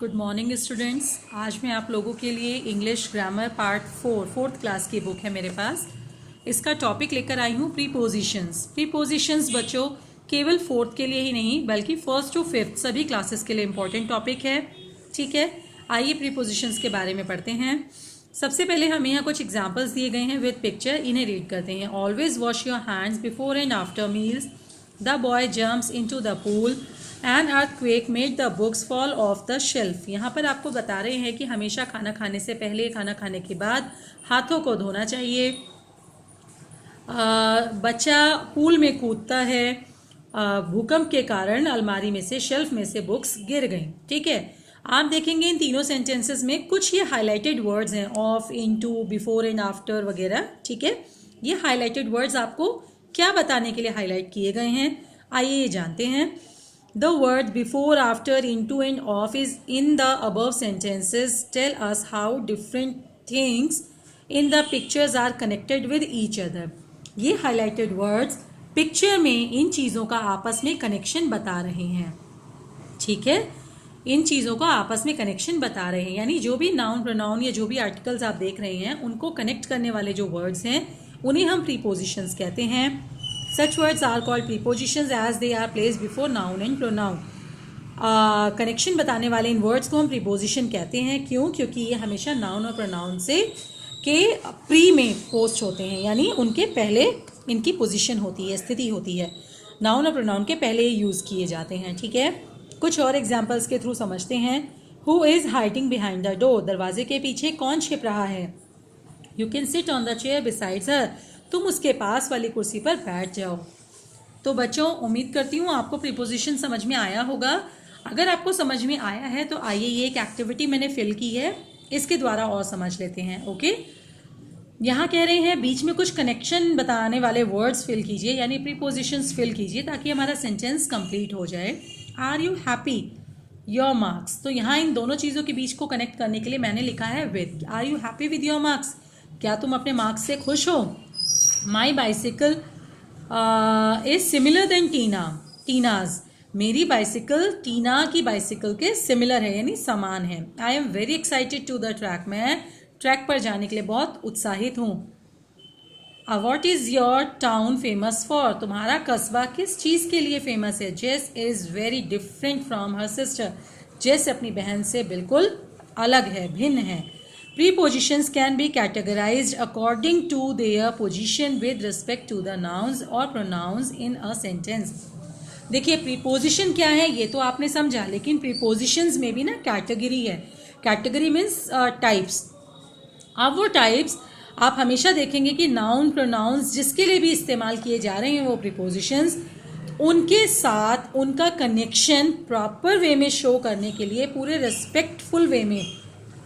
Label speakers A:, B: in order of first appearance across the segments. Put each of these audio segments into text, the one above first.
A: Good morning students. आज मैं आप लोगों के लिए इंग्लिश ग्रामर पार्ट 4 क्लास की बुक है मेरे पास। इसका टॉपिक लेकर आई हूँ प्रीपोजिशंस। प्रीपोजिशंस बच्चों केवल 4th के लिए ही नहीं बल्कि 1st to 5th सभी क्लासेस के लिए इम्पोर्टेंट टॉपिक है। ठीक है, आइए प्रीपोजिशंस के बारे में पढ़ते हैं। सबसे पहले हमें यहाँ कुछ एग्जाम्पल्स दिए गए हैं विद पिक्चर, इन्हें रीड करते हैं। Always wash your hands before and after meals, the boy jumps into the pool, an earthquake made the books fall off the shelf. यहाँ पर आपको बता रहे हैं कि हमेशा खाना खाने से पहले, खाना खाने के बाद हाथों को धोना चाहिए। बच्चा पूल में कूदता है, भूकंप के कारण अलमारी में से, शेल्फ में से बुक्स गिर गई। ठीक है, आप देखेंगे इन तीनों सेंटेंसेस में कुछ ये हाईलाइटेड वर्ड्स हैं, of, into, before and after वगैरह। ठीक है, ये हाईलाइटेड वर्ड्स आपको क्या बताने के लिए हाईलाइट किए गए हैं, आइए ये जानते हैं। The words before, after, into and of is in the above sentences tell us how different things in the pictures are connected with each other. ये highlighted words पिक्चर में इन चीज़ों का आपस में कनेक्शन बता रहे हैं। ठीक है, इन चीज़ों का आपस में कनेक्शन बता रहे हैं, यानी जो भी नाउन, प्रोनाउन या जो भी आर्टिकल्स आप देख रहे हैं उनको कनेक्ट करने वाले जो वर्ड्स हैं उन्हें हम प्रीपोजिशंस कहते हैं। Such words are called prepositions as they are placed before noun and pronoun. Connection बताने वाले इन वर्ड्स को हम प्रीपोजिशन कहते हैं। क्यों? क्योंकि ये हमेशा नाउन और प्रोनाउन से के प्री में पोस्ट होते हैं, यानी उनके पहले इनकी पोजीशन होती है, स्थिति होती है। नाउन और प्रोनाउन के पहले यूज़ किए जाते हैं। ठीक है, कुछ और एग्जाम्पल्स के थ्रू समझते हैं। Who is hiding behind the door? दरवाजे के पीछे कौन छिप रहा है? You can sit on the chair beside her. तुम उसके पास वाली कुर्सी पर बैठ जाओ। तो बच्चों, उम्मीद करती हूँ आपको प्रीपोजिशन समझ में आया होगा। अगर आपको समझ में आया है तो आइए ये एक एक्टिविटी मैंने फिल की है, इसके द्वारा और समझ लेते हैं। ओके, यहाँ कह रहे हैं बीच में कुछ कनेक्शन बताने वाले वर्ड्स फिल कीजिए, यानी प्रीपोजिशंस फिल कीजिए ताकि हमारा सेंटेंस कंप्लीट हो जाए। Are you happy? Your marks. तो यहाँ इन दोनों चीज़ों के बीच को कनेक्ट करने के लिए मैंने लिखा है with. Are you happy with your marks? क्या तुम अपने मार्क्स से खुश हो? My bicycle is similar then Tina's. मेरी बाइसिकल टीना की बाइसिकल के सिमिलर है, यानी समान है। I am very excited to the track. मैं ट्रैक पर जाने के लिए बहुत उत्साहित हूँ। What is your town famous for? तुम्हारा कस्बा किस चीज़ के लिए फेमस है? Jess is very different from her sister. जेस अपनी बहन से बिल्कुल अलग है, भिन्न है। Prepositions can be categorized according to their position with respect to the nouns or pronouns in a sentence. देखिए, प्रीपोजिशन क्या है ये तो आपने समझा, लेकिन प्रीपोजिशंस में भी ना कैटेगरी है। Category means types. अब वो टाइप्स आप हमेशा देखेंगे कि नाउन, प्रोनाउंस जिसके लिए भी इस्तेमाल किए जा रहे हैं वो प्रीपोजिशंस, उनके साथ उनका कनेक्शन प्रॉपर वे में शो करने के लिए, पूरे रिस्पेक्टफुल वे में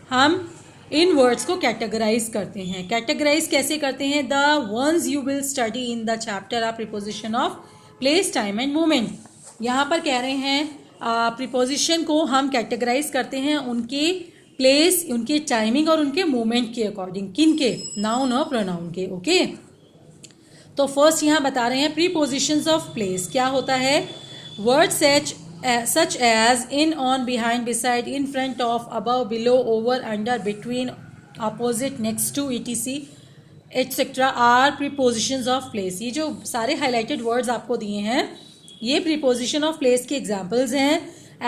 A: हम इन वर्ड्स को कैटेगराइज करते हैं। कैटेगराइज कैसे करते हैं? The ones you will study in the chapter are preposition of place, time and moment. यहाँ पर कह रहे हैं प्रीपोजिशन को हम कैटेगराइज करते हैं उनके प्लेस, उनके टाइमिंग और उनके मोमेंट के अकॉर्डिंग। किन के? नाउन और प्रोनाउन के। ओके, तो फर्स्ट यहाँ बता रहे हैं प्रीपोजिशंस ऑफ प्लेस क्या होता है। Word such as in, on, behind, beside, in, front of, above, below, over, under, between, opposite, next to, etc. etc. are prepositions of place. ये जो सारे highlighted words आपको दिए हैं ये preposition of place के examples हैं,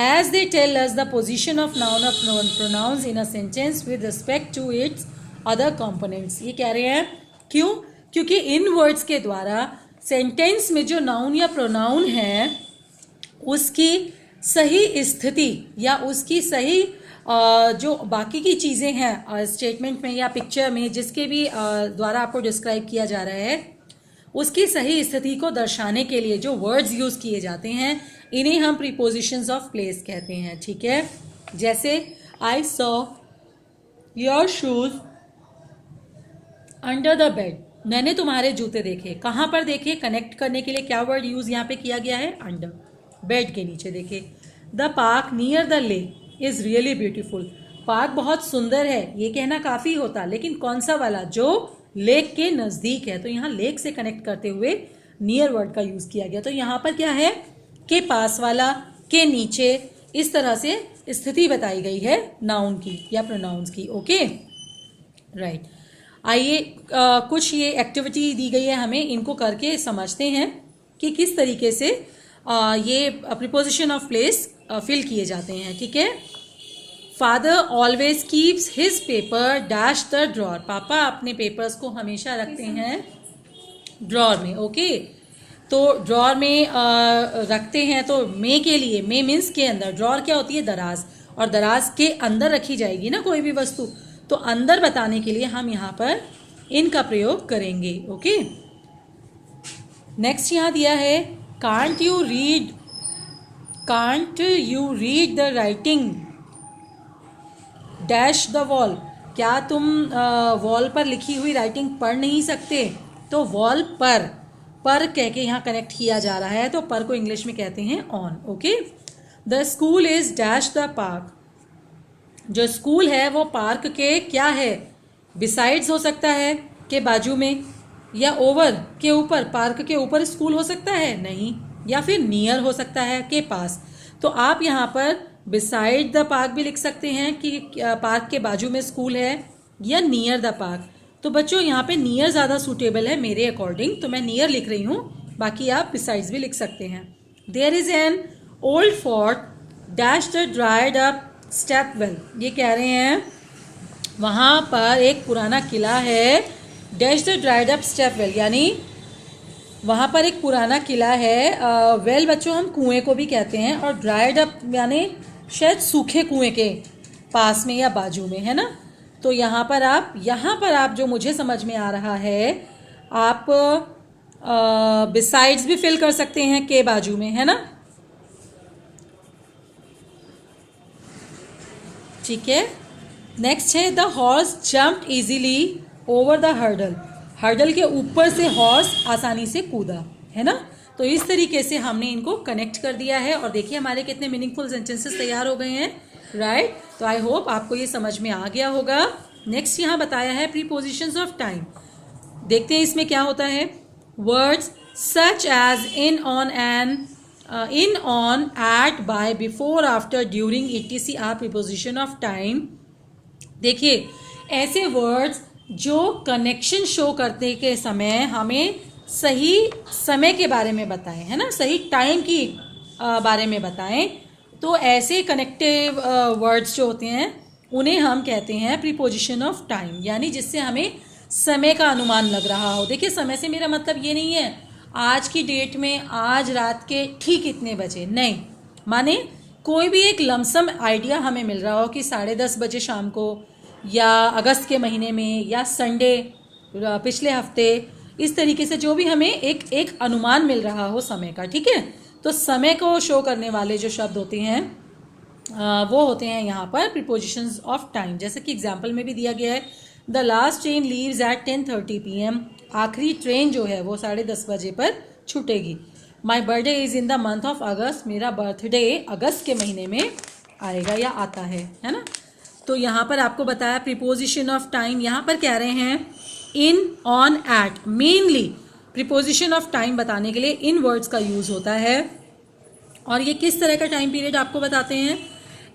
A: as they tell us the position of noun or pronouns in a sentence with respect to its other components. ये कह रहे हैं क्यों? क्योंकि इन words के द्वारा sentence में जो noun या pronoun है उसकी सही स्थिति या उसकी सही जो बाकी की चीज़ें हैं स्टेटमेंट में या पिक्चर में जिसके भी द्वारा आपको डिस्क्राइब किया जा रहा है, उसकी सही स्थिति को दर्शाने के लिए जो वर्ड्स यूज़ किए जाते हैं इन्हें हम प्रीपोजिशंस ऑफ प्लेस कहते हैं। ठीक है, जैसे I saw your shoes under the bed. मैंने तुम्हारे जूते देखे। कहाँ पर देखे? कनेक्ट करने के लिए क्या वर्ड यूज़ यहाँ पे किया गया है? अंडर, बेड के नीचे देखे। The park near the lake is really beautiful. Park बहुत सुंदर है, ये कहना काफ़ी होता, लेकिन कौन सा वाला? जो लेक के नज़दीक है। तो यहाँ लेक से कनेक्ट करते हुए नियर वर्ड का यूज़ किया गया। तो यहाँ पर क्या है? के पास वाला, के नीचे, इस तरह से स्थिति बताई गई है नाउन की या प्रोनाउंस की। Okay, right. आइए कुछ ये एक्टिविटी दी गई है हमें, इनको करके समझते हैं कि किस तरीके से ये प्रीपोजिशन ऑफ प्लेस फिल किए जाते हैं। ठीक है। Father always keeps his paper dash the drawer. पापा अपने पेपर्स को हमेशा रखते हैं ड्रॉर में। ओके, तो ड्रॉर में रखते हैं, तो मे के लिए, मे मीन्स के अंदर, ड्रॉर क्या होती है, दराज, और दराज के अंदर रखी जाएगी ना कोई भी वस्तु, तो अंदर बताने के लिए हम यहाँ पर इन का प्रयोग करेंगे। ओके, नेक्स्ट यहाँ दिया है can't you read the writing dash the wall. क्या तुम वॉल पर लिखी हुई राइटिंग पढ़ नहीं सकते? तो वॉल पर कह के यहाँ कनेक्ट किया जा रहा है, तो पर को इंग्लिश में कहते हैं on. Okay, the school is dash the park. जो स्कूल है वो पार्क के क्या है, बिसाइड्स हो सकता है, के बाजू में, या ओवर के ऊपर, पार्क के ऊपर स्कूल हो सकता है, नहीं, या फिर नियर हो सकता है, के पास। तो आप यहाँ पर बिसाइड द पार्क भी लिख सकते हैं कि पार्क के बाजू में स्कूल है, या नियर द पार्क। तो बच्चों यहाँ पे नियर ज़्यादा सूटेबल है मेरे अकॉर्डिंग, तो मैं नियर लिख रही हूँ, बाकी आप बिसाइड्स भी लिख सकते हैं। There is an old fort dash the dried up step well. ये कह रहे हैं वहाँ पर एक पुराना किला है, dash the dried up step well, यानी वहाँ पर एक पुराना किला है। वेल बच्चों हम कुएं को भी कहते हैं, और ड्राइड अप यानी शायद सूखे कुएं के पास में या बाजू में, है ना। तो यहाँ पर आप जो मुझे समझ में आ रहा है, आप बिसाइड्स भी फिल कर सकते हैं के बाजू में, है ना। ठीक है, नेक्स्ट है the horse jumped easily over the hurdle. Hurdle के ऊपर से हॉर्स आसानी से कूदा, है ना। तो इस तरीके से हमने इनको कनेक्ट कर दिया है, और देखिए हमारे कितने मीनिंगफुल सेंटेंसेस तैयार हो गए हैं, राइट। तो आई होप आपको ये समझ में आ गया होगा। नेक्स्ट यहाँ बताया है प्रीपोजिशंस ऑफ टाइम। देखते हैं इसमें क्या होता है। Words such as in, on, and, in, on, at, by, before, after, during, etc are preposition of time. देखिए ऐसे वर्ड्स जो कनेक्शन शो करते के समय हमें सही समय के बारे में बताएं, है ना, सही टाइम की बारे में बताएं, तो ऐसे कनेक्टिव वर्ड्स जो होते हैं उन्हें हम कहते हैं प्रीपोजिशन ऑफ टाइम, यानी जिससे हमें समय का अनुमान लग रहा हो। देखिए समय से मेरा मतलब ये नहीं है आज की डेट में आज रात के ठीक इतने बजे, नहीं, माने कोई भी एक लमसम आइडिया हमें मिल रहा हो कि 10:30 बजे शाम को, या अगस्त के महीने में, या संडे पिछले हफ्ते, इस तरीके से जो भी हमें एक अनुमान मिल रहा हो समय का। ठीक है, तो समय को शो करने वाले जो शब्द होते हैं वो होते हैं यहाँ पर प्रीपोजिशंस ऑफ टाइम। जैसे कि एग्जाम्पल में भी दिया गया है, the last train leaves at 10:30 PM। आखिरी ट्रेन जो है वो 10:30 बजे पर छूटेगी। My birthday is in the month of August. मेरा बर्थडे अगस्त के महीने में आएगा या आता है ना। तो यहाँ पर आपको बताया प्रीपोजिशन ऑफ टाइम, यहाँ पर कह रहे हैं in, on, at. Mainly preposition of time बताने के लिए इन वर्ड्स का यूज़ होता है, और ये किस तरह का टाइम पीरियड आपको बताते हैं।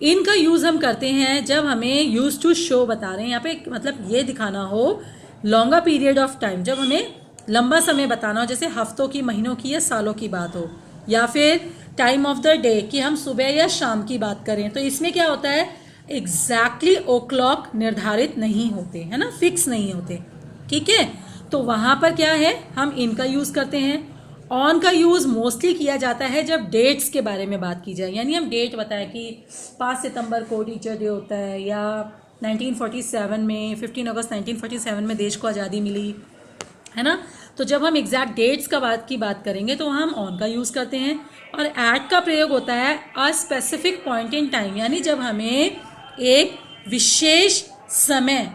A: इनका यूज़ हम करते हैं जब हमें यूज टू शो बता रहे हैं, यहाँ पे मतलब ये दिखाना हो लॉन्गर पीरियड ऑफ टाइम, जब हमें लंबा समय बताना हो, जैसे हफ्तों की, महीनों की, या सालों की बात हो, या फिर टाइम ऑफ द डे कि हम सुबह या शाम की बात करें। तो इसमें क्या होता है, एग्जैक्टली o'clock निर्धारित नहीं होते, है ना, फिक्स नहीं होते। ठीक है, तो वहाँ पर क्या है, हम इनका यूज़ करते हैं। ऑन का यूज़ मोस्टली किया जाता है जब डेट्स के बारे में बात की जाए, यानी हम डेट बताएं कि 5 सितंबर को टीचर डे होता है, या 1947 में 15 अगस्त 1947 में देश को आज़ादी मिली, है ना। तो जब हम एग्जैक्ट डेट्स की बात करेंगे तो हम ऑन का यूज़ करते हैं। और एट का प्रयोग होता है a specific point in time, यानी जब हमें एक विशेष समय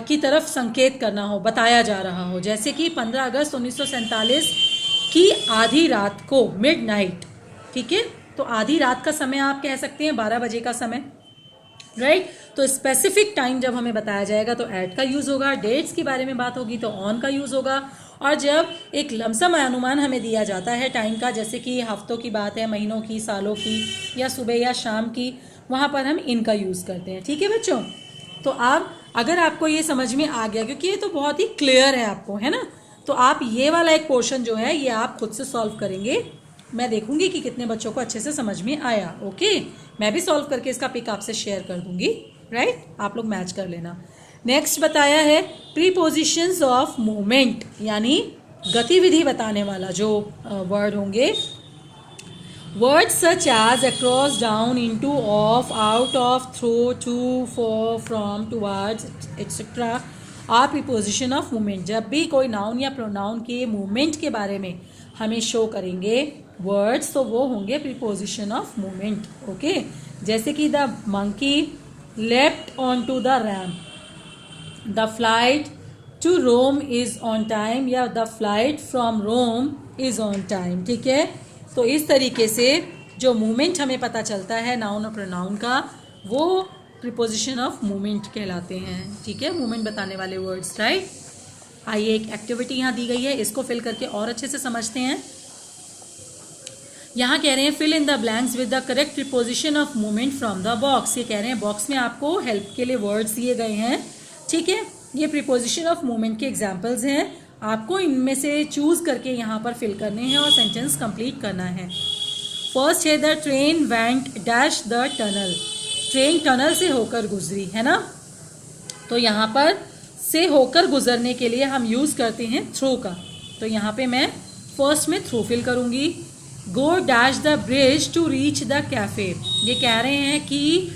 A: की तरफ संकेत करना हो, बताया जा रहा हो, जैसे कि 15 अगस्त 1947 की आधी रात को, मिडनाइट। ठीक है, तो आधी रात का समय आप कह सकते हैं 12 बजे का समय, राइट। तो स्पेसिफिक टाइम जब हमें बताया जाएगा तो एट का यूज़ होगा, डेट्स के बारे में बात होगी तो ऑन का यूज़ होगा। और जब एक लमसम अनुमान हमें दिया जाता है टाइम का, जैसे कि हफ्तों की बात है, महीनों की, सालों की, या सुबह या शाम की, वहाँ पर हम इन का यूज़ करते हैं। ठीक है बच्चों, तो आप अगर आपको ये समझ में आ गया, क्योंकि ये तो बहुत ही क्लियर है आपको, है ना, तो आप ये वाला एक पोर्शन जो है ये आप खुद से सॉल्व करेंगे। मैं देखूंगी कि कितने बच्चों को अच्छे से समझ में आया। ओके, मैं भी सॉल्व करके इसका पिक आपसे शेयर कर दूंगी, राइट, आप लोग मैच कर लेना। नेक्स्ट बताया है प्रीपोजिशंस ऑफ मूवमेंट, यानी गतिविधि बताने वाला जो वर्ड होंगे। Words such as across, down, into, off, out of, through, to, for, from, towards etcetera are preposition of movement. जब भी कोई नाउन या प्रोनाउन के मूवमेंट के बारे में हमें शो करेंगे वर्ड्स, तो वो होंगे प्रीपोजिशन ऑफ मूवमेंट। ओके, जैसे कि the monkey left onto the ramp, the flight to Rome is on time, या the flight from Rome is on time. ठीक है, तो इस तरीके से जो मूवमेंट हमें पता चलता है नाउन और प्रोनाउन का, वो प्रीपोजिशन ऑफ मूवमेंट कहलाते हैं। ठीक है, मूवमेंट बताने वाले वर्ड्स, राइट। आइए एक एक्टिविटी यहाँ दी गई है, इसको फिल करके और अच्छे से समझते हैं। यहाँ कह रहे हैं fill in the blanks with the correct preposition of movement from the box. ये कह रहे हैं बॉक्स में आपको हेल्प के लिए वर्ड्स दिए गए हैं। ठीक है, ये प्रीपोजिशन ऑफ मूवमेंट के एग्जाम्पल्स हैं, आपको इनमें से चूज करके यहाँ पर फिल करने हैं और सेंटेंस कंप्लीट करना है। फर्स्ट है the train went dash the tunnel, train tunnel से होकर गुजरी, है ना, तो यहाँ पर से होकर गुजरने के लिए हम यूज करते हैं थ्रू का, तो यहाँ पे मैं फर्स्ट में थ्रू फिल करूँगी। Go dash the bridge to reach the cafe, ये कह रहे हैं कि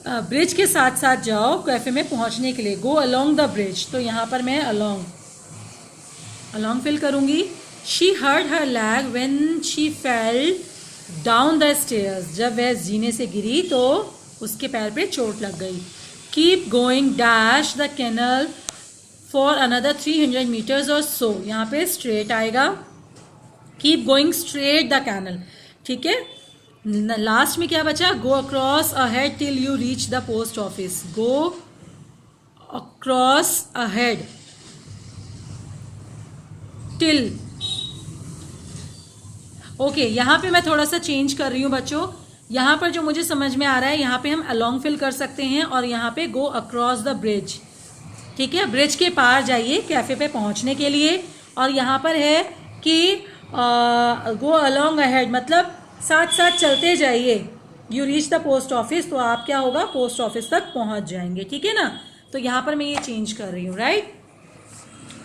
A: ब्रिज के साथ साथ जाओ कैफे में पहुंचने के लिए। गो अलोंग द ब्रिज, तो यहाँ पर मैं अलोंग फिल करूँगी। She hurt her leg when she fell down the stairs, जब वह जीने से गिरी तो उसके पैर पे चोट लग गई। Keep going dash the canal for another 300 metres और सो, यहाँ पे स्ट्रेट आएगा। Keep going straight the canal. ठीक है, लास्ट में क्या बचा, go across ahead till you reach the post office, go across ahead till. Okay, यहाँ पे मैं थोड़ा सा चेंज कर रही हूँ बच्चों, यहाँ पर जो मुझे समझ में आ रहा है यहाँ पे हम अलोंग फिल कर सकते हैं और यहाँ पे गो अक्रॉस द ब्रिज। ठीक है, ब्रिज के पार जाइए कैफे पे पहुँचने के लिए, और यहाँ पर है कि गो अलोंग अहेड मतलब साथ साथ चलते जाइए। You reach the post office, तो आप क्या होगा, पोस्ट ऑफिस तक पहुँच जाएंगे। ठीक है ना, तो यहाँ पर मैं ये चेंज कर रही हूँ, राइट।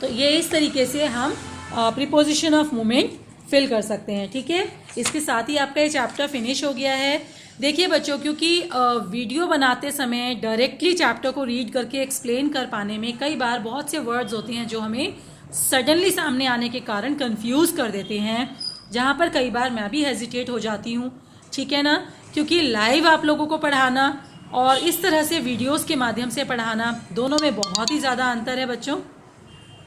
A: तो ये इस तरीके से हम प्रीपोजिशन ऑफ मूवमेंट फिल कर सकते हैं। ठीक है, इसके साथ ही आपका ये चैप्टर फिनिश हो गया है। देखिए बच्चों, क्योंकि वीडियो बनाते समय डायरेक्टली चैप्टर को रीड करके एक्सप्लेन कर पाने में कई बार बहुत से वर्ड्स होते हैं जो हमें सडनली सामने आने के कारण कंफ्यूज कर देते हैं, जहाँ पर कई बार मैं भी हेजिटेट हो जाती हूँ। ठीक है ना, क्योंकि लाइव आप लोगों को पढ़ाना और इस तरह से वीडियोस के माध्यम से पढ़ाना, दोनों में बहुत ही ज़्यादा अंतर है बच्चों।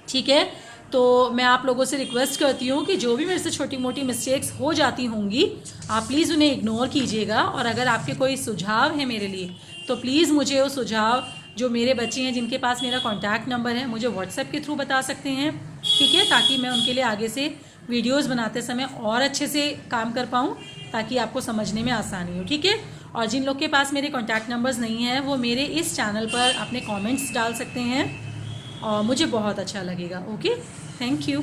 A: ठीक है, तो मैं आप लोगों से रिक्वेस्ट करती हूँ कि जो भी मेरे से छोटी मोटी मिस्टेक्स हो जाती होंगी आप प्लीज़ उन्हें इग्नोर कीजिएगा, और अगर आपके कोई सुझाव है मेरे लिए तो प्लीज़ मुझे वो सुझाव, जो मेरे बच्चे हैं जिनके पास मेरा कॉन्टैक्ट नंबर है, मुझे व्हाट्सएप के थ्रू बता सकते हैं। ठीक है, ताकि मैं उनके लिए आगे से वीडियोज़ बनाते समय और अच्छे से काम कर पाऊँ, ताकि आपको समझने में आसानी हो। ठीक है, और जिन लोग के पास मेरे कॉन्टैक्ट नंबर्स नहीं हैं वो मेरे इस चैनल पर अपने कमेंट्स डाल सकते हैं और मुझे बहुत अच्छा लगेगा। Okay, thank you.